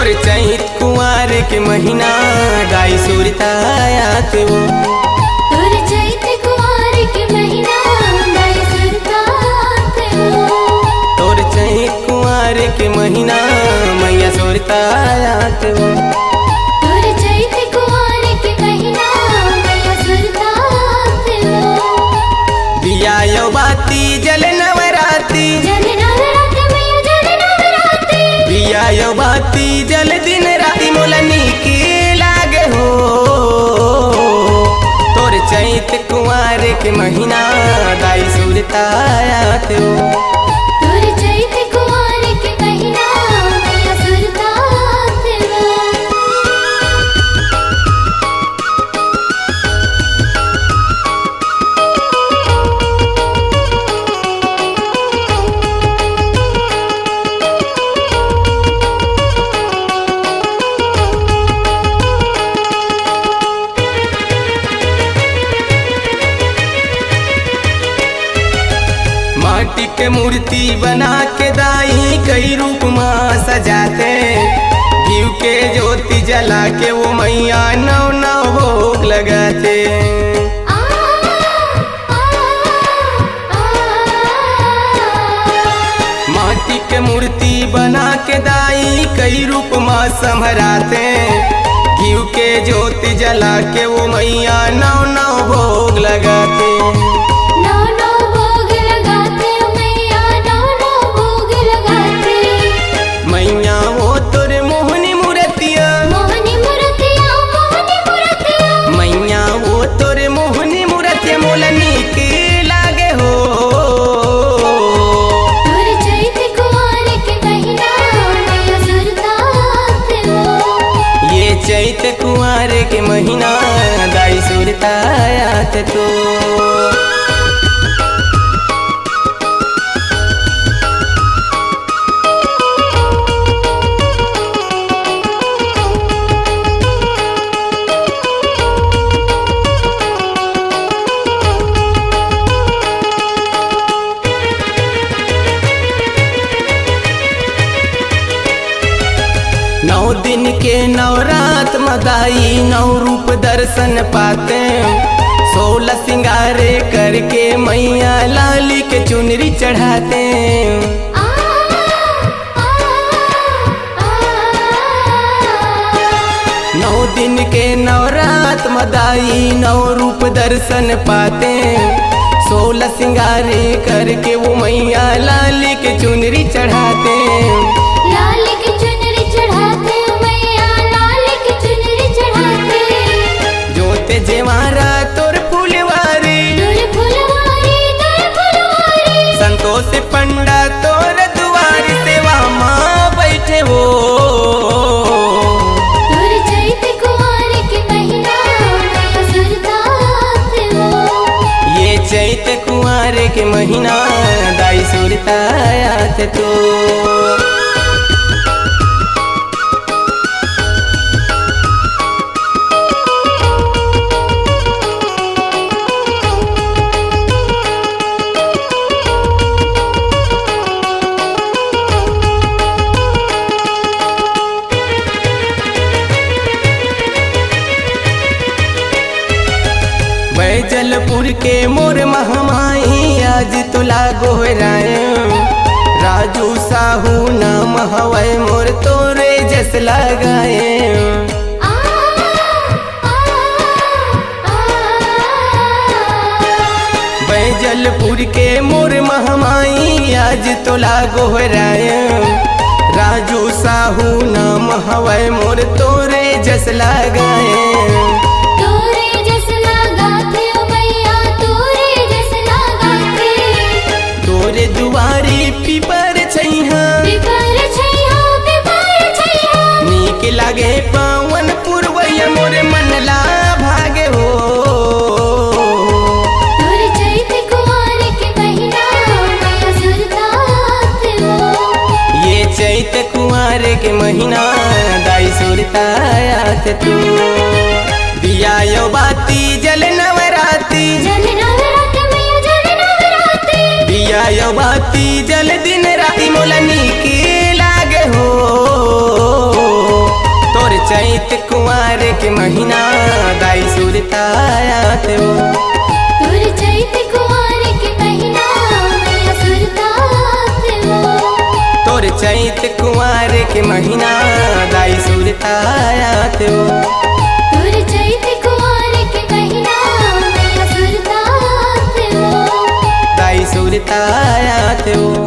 तोर चैत कुंवार के महीना गाई सुरतायात वो तोर चैत कुंवार के महीना गाई सुरतायात वो तोर चैत कुंवार के महीना मैया सुरतायात वो तोर चैत कुंवार के महीना मैया सुरतायात वो दिया यो बाती जल नवराती जल नवरात्रि मैया जल नवरात्रि दिया यो बाती जल दिन राती मोलनी की लागे हो तोर चैत कुंवार के महीना गाई सुरतायात हो तोर चैत कुंवार के महीना मैया सुरतायात वो माटी के मूर्ति बना के दाई कई रूप माँ सजाते घीव के ज्योति जला के वो मैया नौ नौ भोग लगाते माटी के मूर्ति बना के दाई कई रूप माँ संभराते घीव के ज्योति जला के वो मैया नौ नौ भोग लगाते नौ नौ भोग लगाते मैया नौ नौ भोग लगाते मैया वो तोरे मोहनी मूर्तिया मोहनी मूर्तिया मैया वो तोरे मोहनी मूर्तिया मोलनी के लागे हो तोर चैत कुंवार के महीना मैया सुरतायात वो ये चैत कुंवार के महीना गाई सुरतायात तो नौ दिन के नवरात मदाई नौ रूप दर्शन पाते 16 सिंगारे करके मैया लाली के चुनरी चढ़ाते नौ दिन के नवरात मदाई नौ रूप दर्शन पाते 16 सिंगारे करके वो मैया लाली के चुनरी चढ़ाते लाल की चुनरी चढ़ाते मैया लाल की चुनरी चढ़ाते जोते जेवारा तोर फुलवारी संतोष पंडा तोर दुआर सेवा माँ बैठे हो तोर चैत कुंवार के महीना मैया सुरतायात वो ये चैत कुंवार के महीना गाई सुरतायात तो बैजलपुर के मोर महमाई आज तुला गोहराए राजू साहू नाम हवै मोर तोरे जस लगाए बैजलपुर के मोर महमाई आज तुला गोहराए राजू साहू नाम हवै मोर तोरे जस लगाए तोरे जस लगाते मैया तोरे जस लगाते तोरे दुआरी पीपर छैहा नीक लागे पावन पुरवैया मोरे मनला भागे हो तोर चैत कुंवार के महीना मैया सुरतायात वो ये चैत कुंवार के महीना गाई सुरतायात तो दिया यो बाती जल नवराती जल नवरात्रि मैया जल नवरात्रि दिया यो बाती जल दिन राती मोलनी की लागे हो चैत कुंवार के महीना दाई सुरतायात हो। तुर चैत कुंवार के महीना मैया सुरतात हो। तोर चैत कुंवार के महीना दाई सुरतायात हो। तुर चैत कुंवार के महीना मैया सुरतात हो। दाई सुरतायात हो।